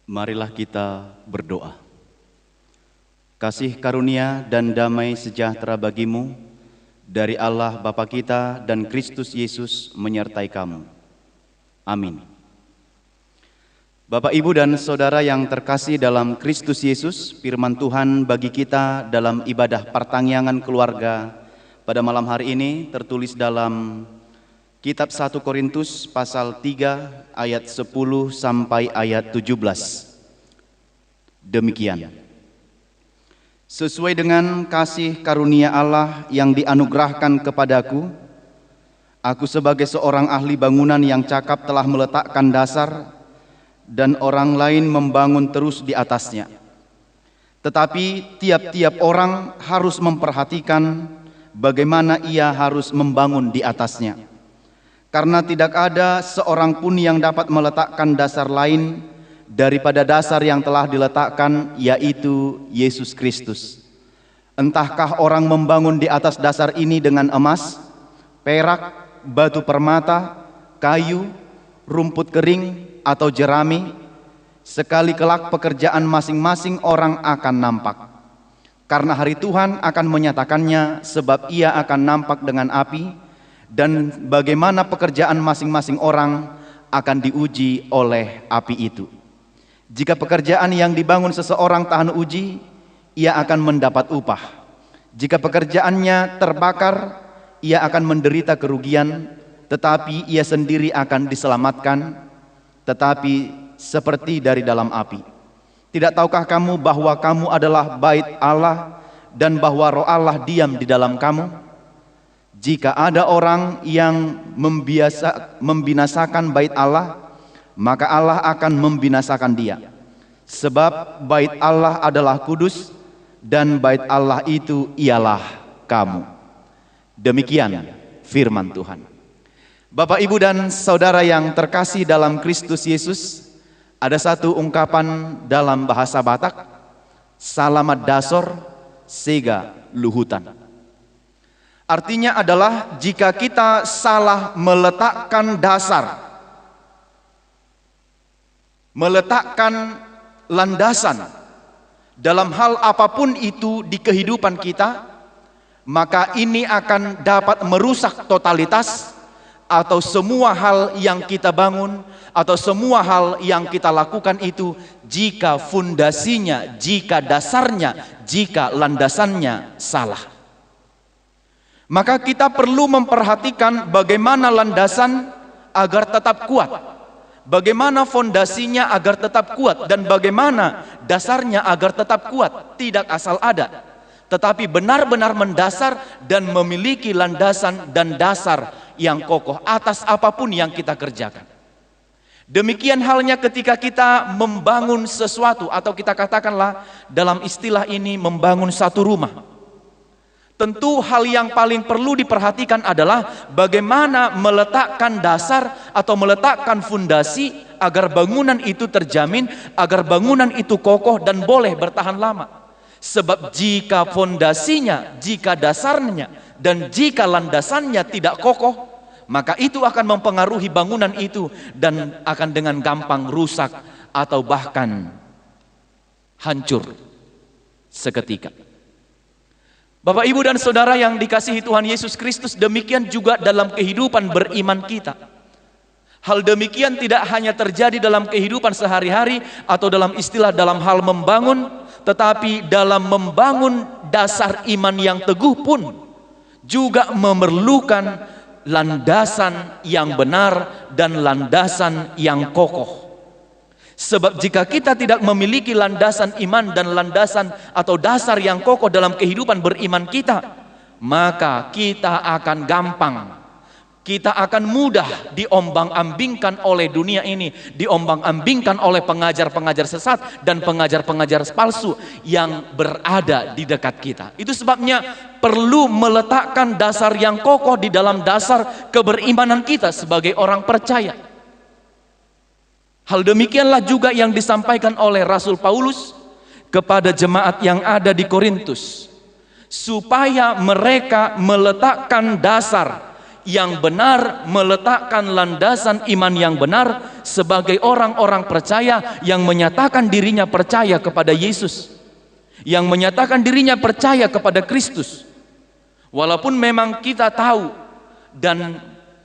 Marilah kita berdoa. Kasih karunia dan damai sejahtera bagimu dari Allah Bapa kita dan Kristus Yesus menyertai kamu. Amin. Bapak, Ibu, dan Saudara yang terkasih dalam Kristus Yesus, firman Tuhan bagi kita dalam ibadah pertangyangan keluarga pada malam hari ini tertulis dalam Kitab 1 Korintus pasal 3 ayat 10 sampai ayat 17. Demikian. Sesuai dengan kasih karunia Allah yang dianugerahkan kepadaku, aku sebagai seorang ahli bangunan yang cakap telah meletakkan dasar dan orang lain membangun terus di atasnya. Tetapi tiap-tiap orang harus memperhatikan bagaimana ia harus membangun di atasnya. Karena tidak ada seorang pun yang dapat meletakkan dasar lain daripada dasar yang telah diletakkan, yaitu Yesus Kristus. Entahkah orang membangun di atas dasar ini dengan emas, perak, batu permata, kayu, rumput kering, atau jerami, sekali kelak pekerjaan masing-masing orang akan nampak. Karena hari Tuhan akan menyatakannya, sebab ia akan nampak dengan api, dan bagaimana pekerjaan masing-masing orang akan diuji oleh api itu. Jika pekerjaan yang dibangun seseorang tahan uji, ia akan mendapat upah. Jika pekerjaannya terbakar, ia akan menderita kerugian, tetapi ia sendiri akan diselamatkan, tetapi seperti dari dalam api. Tidak tahukah kamu bahwa kamu adalah bait Allah dan bahwa Roh Allah diam di dalam kamu? Jika ada orang yang membinasakan bait Allah, maka Allah akan membinasakan dia. Sebab bait Allah adalah kudus, dan bait Allah itu ialah kamu. Demikian firman Tuhan. Bapak, Ibu, dan Saudara yang terkasih dalam Kristus Yesus, ada satu ungkapan dalam bahasa Batak, salamat dasor sega luhutan. Artinya adalah jika kita salah meletakkan dasar, meletakkan landasan dalam hal apapun itu di kehidupan kita, maka ini akan dapat merusak totalitas atau semua hal yang kita bangun atau semua hal yang kita lakukan itu, jika fondasinya, jika dasarnya, jika landasannya salah. Maka kita perlu memperhatikan bagaimana landasan agar tetap kuat, bagaimana fondasinya agar tetap kuat, dan bagaimana dasarnya agar tetap kuat. Tidak asal ada, tetapi benar-benar mendasar dan memiliki landasan dan dasar yang kokoh atas apapun yang kita kerjakan. Demikian halnya ketika kita membangun sesuatu, atau kita katakanlah dalam istilah ini membangun satu rumah. Tentu hal yang paling perlu diperhatikan adalah bagaimana meletakkan dasar atau meletakkan fondasi agar bangunan itu terjamin, agar bangunan itu kokoh dan boleh bertahan lama. Sebab jika fondasinya, jika dasarnya, dan jika landasannya tidak kokoh, maka itu akan mempengaruhi bangunan itu dan akan dengan gampang rusak atau bahkan hancur seketika. Bapak, Ibu, dan Saudara yang dikasihi Tuhan Yesus Kristus, demikian juga dalam kehidupan beriman kita. Hal demikian tidak hanya terjadi dalam kehidupan sehari-hari atau dalam istilah dalam hal membangun, tetapi dalam membangun dasar iman yang teguh pun juga memerlukan landasan yang benar dan landasan yang kokoh. Sebab jika kita tidak memiliki landasan iman dan landasan atau dasar yang kokoh dalam kehidupan beriman kita, maka kita akan gampang, kita akan mudah diombang-ambingkan oleh dunia ini, diombang-ambingkan oleh pengajar-pengajar sesat dan pengajar-pengajar palsu yang berada di dekat kita. Itu sebabnya perlu meletakkan dasar yang kokoh di dalam dasar keberimanan kita sebagai orang percaya. Hal demikianlah juga yang disampaikan oleh Rasul Paulus kepada jemaat yang ada di Korintus, supaya mereka meletakkan dasar yang benar, meletakkan landasan iman yang benar sebagai orang-orang percaya yang menyatakan dirinya percaya kepada Yesus, yang menyatakan dirinya percaya kepada Kristus. Walaupun memang kita tahu dan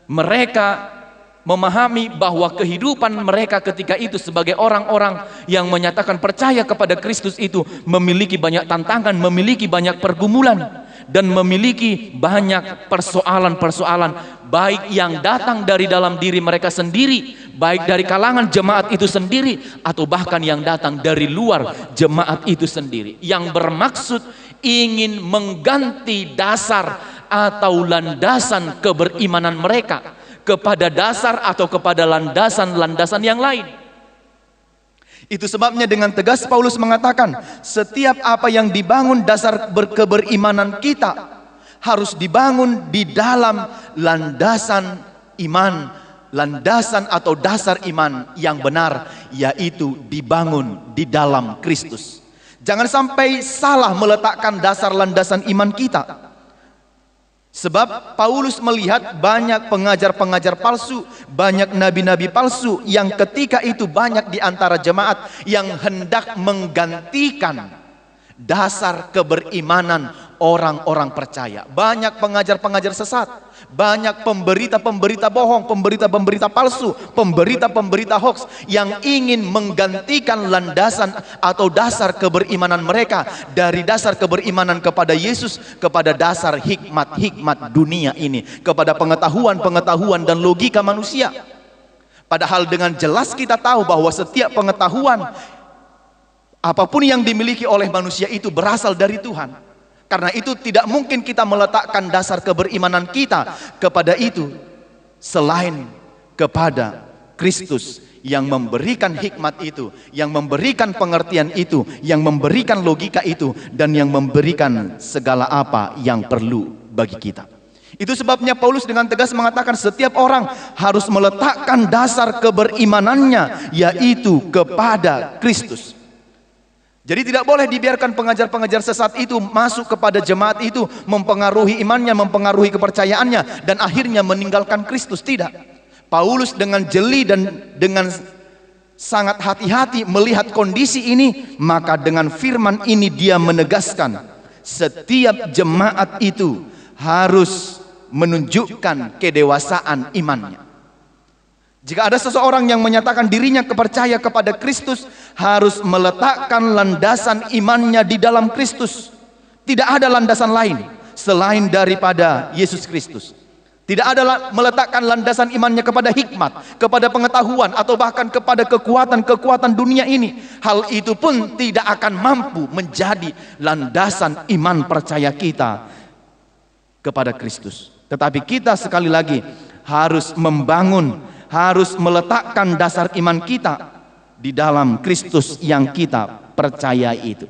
mereka memahami bahwa kehidupan mereka ketika itu sebagai orang-orang yang menyatakan percaya kepada Kristus itu memiliki banyak tantangan, memiliki banyak pergumulan, dan memiliki banyak persoalan-persoalan, baik yang datang dari dalam diri mereka sendiri, baik dari kalangan jemaat itu sendiri, atau bahkan yang datang dari luar jemaat itu sendiri, yang bermaksud ingin mengganti dasar atau landasan keberimanan mereka kepada dasar atau kepada landasan-landasan yang lain. Itu sebabnya dengan tegas Paulus mengatakan, setiap apa yang dibangun dasar keberimanan kita harus dibangun di dalam landasan iman, landasan atau dasar iman yang benar, yaitu dibangun di dalam Kristus. Jangan sampai salah meletakkan dasar landasan iman kita. Sebab Paulus melihat banyak pengajar-pengajar palsu, banyak nabi-nabi palsu yang ketika itu banyak di antara jemaat yang hendak menggantikan dasar keberimanan orang-orang percaya. Banyak pengajar-pengajar sesat, banyak pemberita-pemberita bohong, pemberita-pemberita palsu, pemberita-pemberita hoax yang ingin menggantikan landasan atau dasar keberimanan mereka dari dasar keberimanan kepada Yesus kepada dasar hikmat-hikmat dunia ini, kepada pengetahuan-pengetahuan dan logika manusia. Padahal dengan jelas kita tahu bahwa setiap pengetahuan apapun yang dimiliki oleh manusia itu berasal dari Tuhan. Karena itu tidak mungkin kita meletakkan dasar keberimanan kita kepada itu selain kepada Kristus yang memberikan hikmat itu, yang memberikan pengertian itu, yang memberikan logika itu, dan yang memberikan segala apa yang perlu bagi kita. Itu sebabnya Paulus dengan tegas mengatakan setiap orang harus meletakkan dasar keberimanannya yaitu kepada Kristus. Jadi tidak boleh dibiarkan pengajar-pengajar sesat itu masuk kepada jemaat itu, mempengaruhi imannya, mempengaruhi kepercayaannya, dan akhirnya meninggalkan Kristus. Tidak. Paulus dengan jeli dan dengan sangat hati-hati melihat kondisi ini, maka dengan firman ini dia menegaskan setiap jemaat itu harus menunjukkan kedewasaan imannya. Jika ada seseorang yang menyatakan dirinya percaya kepada Kristus, harus meletakkan landasan imannya di dalam Kristus. Tidak ada landasan lain selain daripada Yesus Kristus. Tidak ada meletakkan landasan imannya kepada hikmat, kepada pengetahuan, atau bahkan kepada kekuatan-kekuatan dunia ini. Hal itu pun tidak akan mampu menjadi landasan iman percaya kita kepada Kristus. Tetapi kita sekali lagi harus harus meletakkan dasar iman kita di dalam Kristus yang kita percaya itu.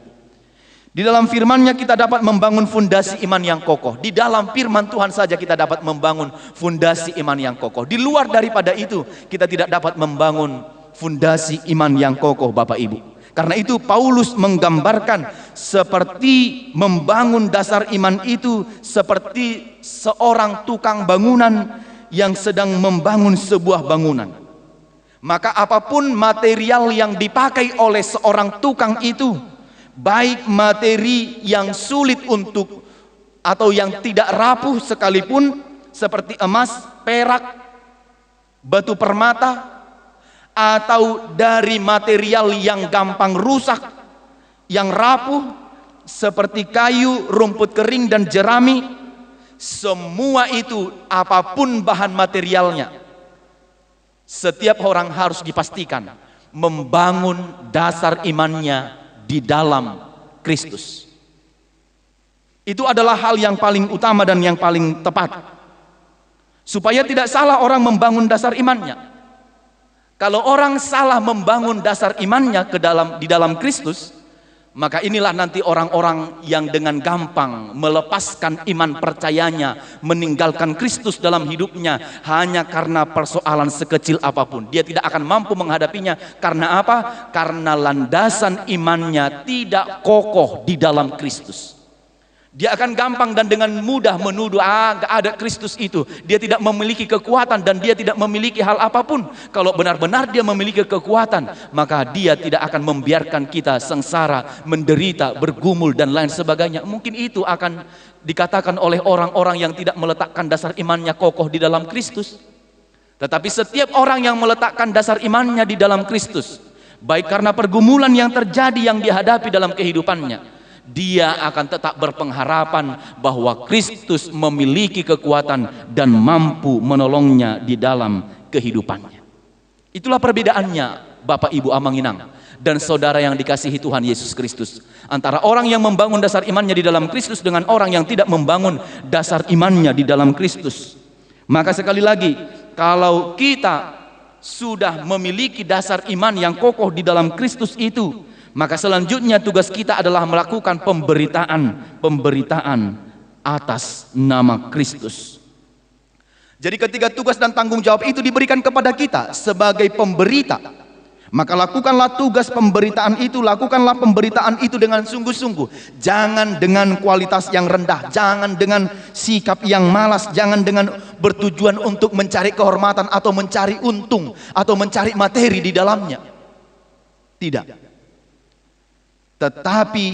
Di dalam firman-Nya kita dapat membangun fondasi iman yang kokoh. Di dalam firman Tuhan saja kita dapat membangun fondasi iman yang kokoh. Di luar daripada itu kita tidak dapat membangun fondasi iman yang kokoh, Bapak Ibu. Karena itu Paulus menggambarkan seperti membangun dasar iman itu seperti seorang tukang bangunan yang sedang membangun sebuah bangunan. Maka apapun material yang dipakai oleh seorang tukang itu, baik materi yang sulit untuk atau yang tidak rapuh sekalipun, seperti emas, perak, batu permata, atau dari material yang gampang rusak, yang rapuh seperti kayu, rumput kering dan jerami, semua itu apapun bahan materialnya, setiap orang harus dipastikan membangun dasar imannya di dalam Kristus. Itu adalah hal yang paling utama dan yang paling tepat, supaya tidak salah orang membangun dasar imannya. Kalau orang salah membangun dasar imannya di dalam Kristus, maka inilah nanti orang-orang yang dengan gampang melepaskan iman percayanya, meninggalkan Kristus dalam hidupnya hanya karena persoalan sekecil apapun. Dia tidak akan mampu menghadapinya. Karena apa? Karena landasan imannya tidak kokoh di dalam Kristus. Dia akan gampang dan dengan mudah menuduh, gak ada Kristus itu. Dia tidak memiliki kekuatan dan dia tidak memiliki hal apapun. Kalau benar-benar dia memiliki kekuatan, maka dia tidak akan membiarkan kita sengsara, menderita, bergumul dan lain sebagainya. Mungkin itu akan dikatakan oleh orang-orang yang tidak meletakkan dasar imannya kokoh di dalam Kristus. Tetapi setiap orang yang meletakkan dasar imannya di dalam Kristus, baik karena pergumulan yang terjadi yang dihadapi dalam kehidupannya, dia akan tetap berpengharapan bahwa Kristus memiliki kekuatan dan mampu menolongnya di dalam kehidupannya. Itulah perbedaannya Bapak Ibu Amanginang dan saudara yang dikasihi Tuhan Yesus Kristus, antara orang yang membangun dasar imannya di dalam Kristus dengan orang yang tidak membangun dasar imannya di dalam Kristus. Maka sekali lagi, kalau kita sudah memiliki dasar iman yang kokoh di dalam Kristus itu, maka selanjutnya tugas kita adalah melakukan pemberitaan atas nama Kristus. Jadi ketika tugas dan tanggung jawab itu diberikan kepada kita sebagai pemberita, maka lakukanlah tugas pemberitaan itu, lakukanlah pemberitaan itu dengan sungguh-sungguh. Jangan dengan kualitas yang rendah, jangan dengan sikap yang malas, jangan dengan bertujuan untuk mencari kehormatan atau mencari untung atau mencari materi di dalamnya. Tidak. Tetapi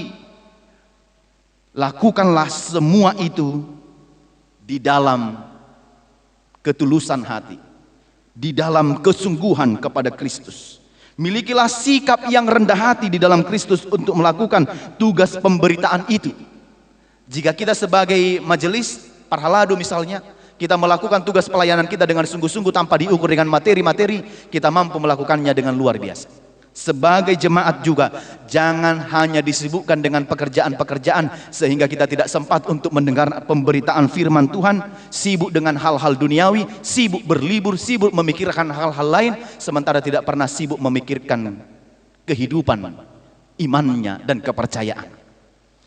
lakukanlah semua itu di dalam ketulusan hati, di dalam kesungguhan kepada Kristus. Milikilah sikap yang rendah hati di dalam Kristus untuk melakukan tugas pemberitaan itu. Jika kita sebagai majelis Parhalado misalnya, kita melakukan tugas pelayanan kita dengan sungguh-sungguh tanpa diukur dengan materi-materi, kita mampu melakukannya dengan luar biasa. Sebagai jemaat juga, jangan hanya disibukkan dengan pekerjaan-pekerjaan sehingga kita tidak sempat untuk mendengar pemberitaan firman Tuhan, sibuk dengan hal-hal duniawi, sibuk berlibur, sibuk memikirkan hal-hal lain, sementara tidak pernah sibuk memikirkan kehidupan, imannya dan kepercayaan.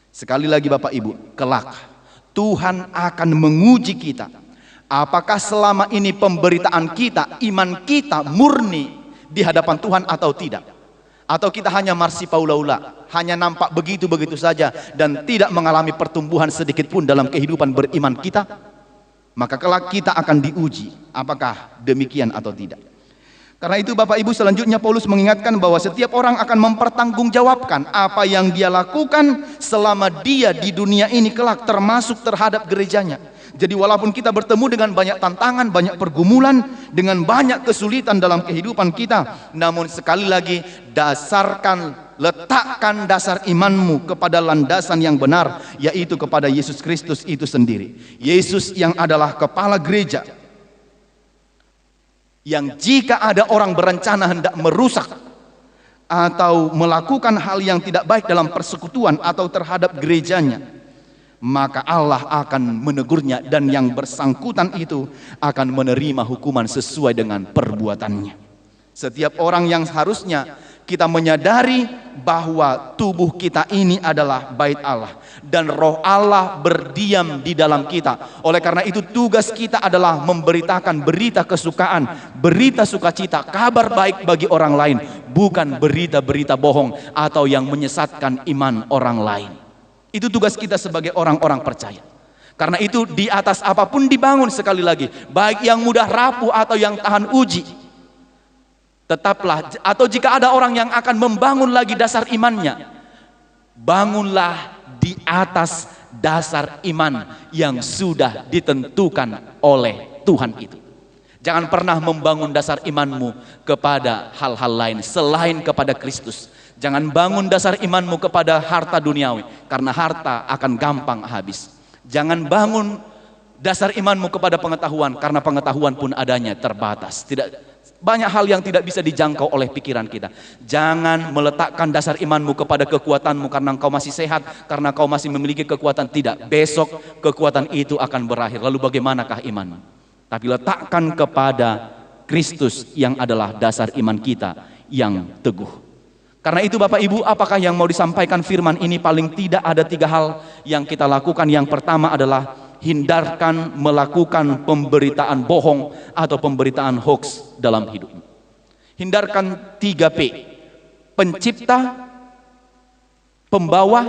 Sekali lagi Bapak Ibu, kelak Tuhan akan menguji kita. Apakah selama ini pemberitaan kita, iman kita murni di hadapan Tuhan atau tidak? Atau kita hanya marsipaula-ula, hanya nampak begitu-begitu saja dan tidak mengalami pertumbuhan sedikit pun dalam kehidupan beriman kita? Maka kelak kita akan diuji apakah demikian atau tidak. Karena itu Bapak Ibu, selanjutnya Paulus mengingatkan bahwa setiap orang akan mempertanggungjawabkan apa yang dia lakukan selama dia di dunia ini kelak, termasuk terhadap gerejanya. Jadi walaupun kita bertemu dengan banyak tantangan, banyak pergumulan, dengan banyak kesulitan dalam kehidupan kita, namun sekali lagi letakkan dasar imanmu kepada landasan yang benar, yaitu kepada Yesus Kristus itu sendiri. Yesus yang adalah kepala gereja, yang jika ada orang berencana hendak merusak atau melakukan hal yang tidak baik dalam persekutuan atau terhadap gerejanya, maka Allah akan menegurnya dan yang bersangkutan itu akan menerima hukuman sesuai dengan perbuatannya. Setiap orang yang harusnya kita menyadari bahwa tubuh kita ini adalah bait Allah dan roh Allah berdiam di dalam kita. Oleh karena itu tugas kita adalah memberitakan berita kesukaan, berita sukacita, kabar baik bagi orang lain, bukan berita-berita bohong atau yang menyesatkan iman orang lain. Itu tugas kita sebagai orang-orang percaya. Karena itu di atas apapun dibangun, sekali lagi, baik yang mudah rapuh atau yang tahan uji, tetaplah, atau jika ada orang yang akan membangun lagi dasar imannya, bangunlah di atas dasar iman yang sudah ditentukan oleh Tuhan itu. Jangan pernah membangun dasar imanmu kepada hal-hal lain selain kepada Kristus. Jangan bangun dasar imanmu kepada harta duniawi, karena harta akan gampang habis. Jangan bangun dasar imanmu kepada pengetahuan, karena pengetahuan pun adanya terbatas. Banyak hal yang tidak bisa dijangkau oleh pikiran kita. Jangan meletakkan dasar imanmu kepada kekuatanmu karena engkau masih sehat, karena engkau masih memiliki kekuatan. Tidak, besok kekuatan itu akan berakhir. Lalu bagaimanakah imanmu? Tapi letakkan kepada Kristus yang adalah dasar iman kita yang teguh. Karena itu Bapak Ibu, apakah yang mau disampaikan firman ini? Paling tidak ada 3 hal yang kita lakukan. Yang pertama adalah hindarkan melakukan pemberitaan bohong atau pemberitaan hoax dalam hidupmu. Hindarkan 3P: pencipta, pembawa,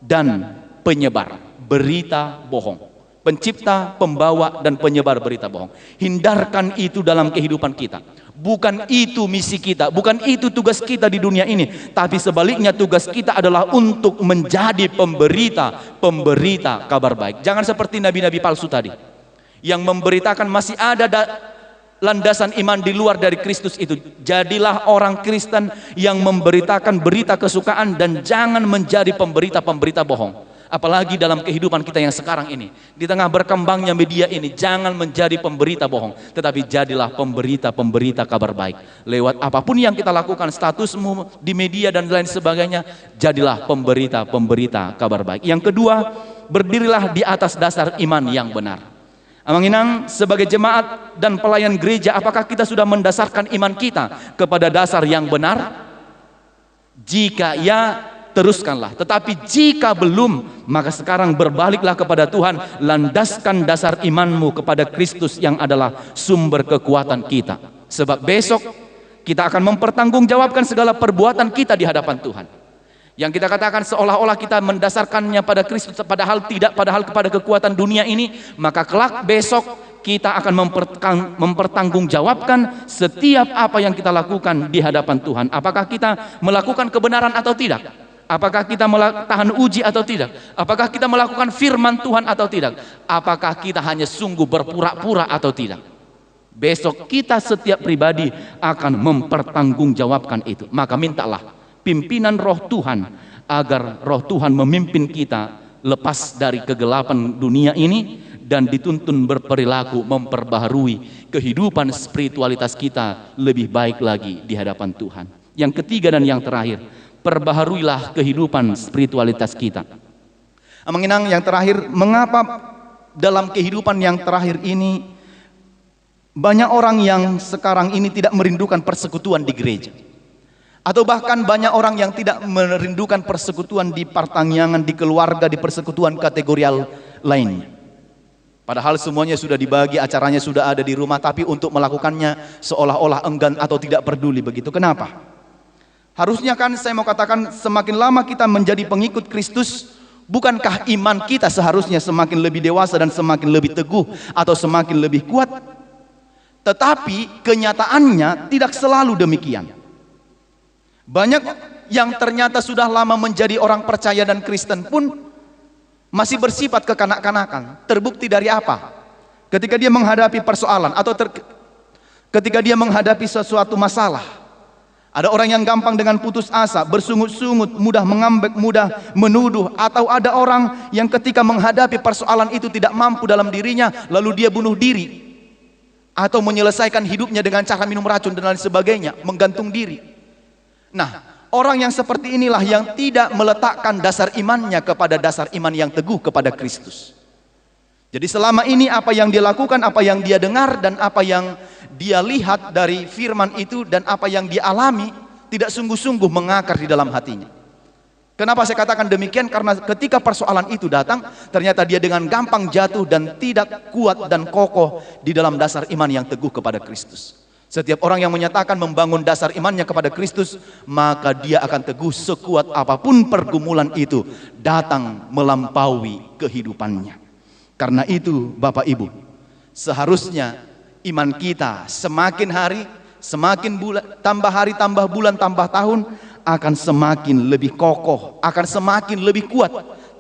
dan penyebar berita bohong. Pencipta, pembawa, dan penyebar berita bohong. Hindarkan itu dalam kehidupan kita. Bukan itu misi kita, bukan itu tugas kita di dunia ini, tapi sebaliknya tugas kita adalah untuk menjadi pemberita kabar baik. Jangan seperti nabi-nabi palsu tadi yang memberitakan masih ada landasan iman di luar dari Kristus itu. Jadilah orang Kristen yang memberitakan berita kesukaan dan jangan menjadi pemberita bohong. Apalagi dalam kehidupan kita yang sekarang ini, di tengah berkembangnya media ini, jangan menjadi pemberita bohong, tetapi jadilah pemberita kabar baik. Lewat apapun yang kita lakukan, statusmu di media dan lain sebagainya, jadilah pemberita kabar baik. Yang kedua, berdirilah di atas dasar iman yang benar. Amang Inang, sebagai jemaat dan pelayan gereja, apakah kita sudah mendasarkan iman kita kepada dasar yang benar? Jika ya, teruskanlah. Tetapi jika belum, maka sekarang berbaliklah kepada Tuhan, landaskan dasar imanmu kepada Kristus yang adalah sumber kekuatan kita. Sebab besok kita akan mempertanggungjawabkan segala perbuatan kita di hadapan Tuhan. Yang kita katakan seolah-olah kita mendasarkannya pada Kristus, padahal tidak, padahal kepada kekuatan dunia ini, maka kelak besok kita akan mempertanggungjawabkan setiap apa yang kita lakukan di hadapan Tuhan. Apakah kita melakukan kebenaran atau tidak? Apakah kita tahan uji atau tidak? Apakah kita melakukan firman Tuhan atau tidak? Apakah kita hanya sungguh berpura-pura atau tidak? Besok kita setiap pribadi akan mempertanggungjawabkan itu. Maka mintalah pimpinan roh Tuhan, agar roh Tuhan memimpin kita lepas dari kegelapan dunia ini dan dituntun berperilaku memperbaharui kehidupan spiritualitas kita lebih baik lagi di hadapan Tuhan. Yang ketiga dan yang terakhir, perbaharuilah kehidupan spiritualitas kita. Amang Inang, yang terakhir, mengapa dalam kehidupan yang terakhir ini banyak orang yang sekarang ini tidak merindukan persekutuan di gereja? Atau bahkan banyak orang yang tidak merindukan persekutuan di pertangyangan, di keluarga, di persekutuan kategorial lainnya. Padahal semuanya sudah dibagi, acaranya sudah ada di rumah, tapi untuk melakukannya seolah-olah enggan atau tidak peduli begitu. Kenapa? Harusnya kan saya mau katakan, semakin lama kita menjadi pengikut Kristus, bukankah iman kita seharusnya semakin lebih dewasa dan semakin lebih teguh atau semakin lebih kuat? Tetapi kenyataannya tidak selalu demikian. Banyak yang ternyata sudah lama menjadi orang percaya dan Kristen pun masih bersifat kekanak-kanakan. Terbukti dari apa? Ketika dia menghadapi persoalan atau ketika dia menghadapi sesuatu masalah. Ada orang yang gampang dengan putus asa, bersungut-sungut, mudah mengambek, mudah menuduh. Atau ada orang yang ketika menghadapi persoalan itu tidak mampu dalam dirinya, lalu dia bunuh diri. Atau menyelesaikan hidupnya dengan cara minum racun dan lain sebagainya, menggantung diri. Nah, orang yang seperti inilah yang tidak meletakkan dasar imannya kepada dasar iman yang teguh kepada Kristus. Jadi selama ini apa yang dia lakukan, apa yang dia dengar, dan apa yang dia lihat dari firman itu, dan apa yang dia alami, tidak sungguh-sungguh mengakar di dalam hatinya. Kenapa saya katakan demikian? Karena ketika persoalan itu datang, ternyata dia dengan gampang jatuh dan tidak kuat dan kokoh di dalam dasar iman yang teguh kepada Kristus. Setiap orang yang menyatakan membangun dasar imannya kepada Kristus, maka dia akan teguh sekuat apapun pergumulan itu datang melampaui kehidupannya. Karena itu Bapak Ibu, seharusnya iman kita semakin hari, semakin bulan, tambah hari, tambah bulan, tambah tahun, akan semakin lebih kokoh, akan semakin lebih kuat.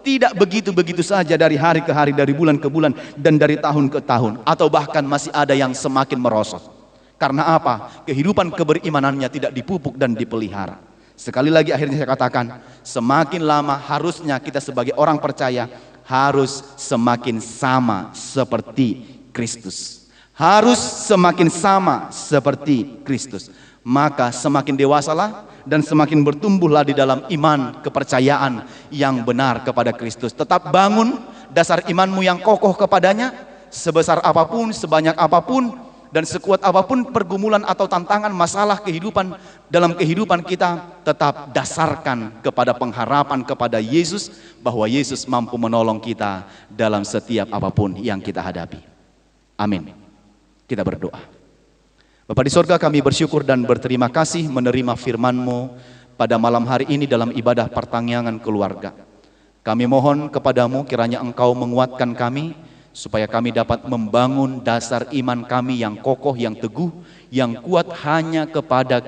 Tidak begitu-begitu saja dari hari ke hari, dari bulan ke bulan, dan dari tahun ke tahun. Atau bahkan masih ada yang semakin merosot. Karena apa? Kehidupan keberimanannya tidak dipupuk dan dipelihara. Sekali lagi akhirnya saya katakan, semakin lama harusnya kita sebagai orang percaya harus semakin sama seperti Kristus. Harus semakin sama seperti Kristus. Maka semakin dewasalah dan semakin bertumbuhlah di dalam iman kepercayaan yang benar kepada Kristus. Tetap bangun dasar imanmu yang kokoh kepadanya, sebesar apapun, sebanyak apapun, dan sekuat apapun pergumulan atau tantangan masalah kehidupan dalam kehidupan kita, tetap dasarkan kepada pengharapan kepada Yesus, bahwa Yesus mampu menolong kita dalam setiap apapun yang kita hadapi. Amin. Kita berdoa. Bapa di sorga, kami bersyukur dan berterima kasih menerima firman-Mu pada malam hari ini dalam ibadah pertangyangan keluarga. Kami mohon kepadamu kiranya Engkau menguatkan kami, supaya kami dapat membangun dasar iman kami yang kokoh, yang teguh, yang kuat hanya kepada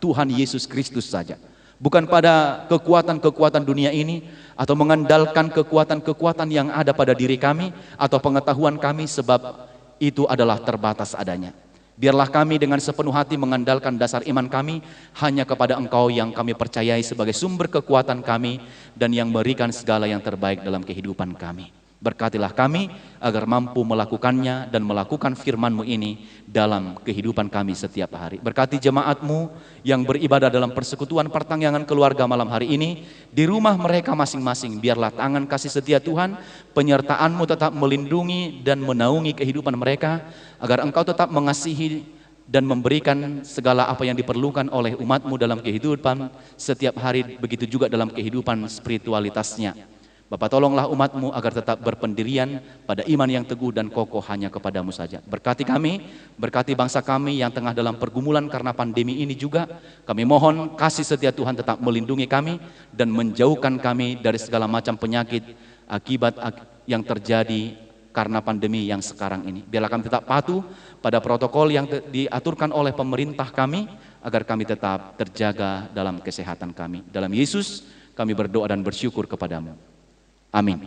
Tuhan Yesus Kristus saja. Bukan pada kekuatan-kekuatan dunia ini, atau mengandalkan kekuatan-kekuatan yang ada pada diri kami, atau pengetahuan kami, sebab itu adalah terbatas adanya. Biarlah kami dengan sepenuh hati mengandalkan dasar iman kami hanya kepada Engkau yang kami percayai sebagai sumber kekuatan kami dan yang memberikan segala yang terbaik dalam kehidupan kami. Berkatilah kami agar mampu melakukannya dan melakukan firman-Mu ini dalam kehidupan kami setiap hari. Berkati jemaat-Mu yang beribadah dalam persekutuan pertanggangan keluarga malam hari ini, di rumah mereka masing-masing. Biarlah tangan kasih setia Tuhan, penyertaan-Mu tetap melindungi dan menaungi kehidupan mereka, agar Engkau tetap mengasihi dan memberikan segala apa yang diperlukan oleh umat-Mu dalam kehidupan setiap hari, begitu juga dalam kehidupan spiritualitasnya. Bapa, tolonglah umat-Mu agar tetap berpendirian pada iman yang teguh dan kokoh hanya kepadamu saja. Berkati kami, berkati bangsa kami yang tengah dalam pergumulan karena pandemi ini juga. Kami mohon kasih setia Tuhan tetap melindungi kami dan menjauhkan kami dari segala macam penyakit akibat yang terjadi karena pandemi yang sekarang ini. Biarlah kami tetap patuh pada protokol yang diaturkan oleh pemerintah kami, agar kami tetap terjaga dalam kesehatan kami. Dalam Yesus kami berdoa dan bersyukur kepadamu. Amin.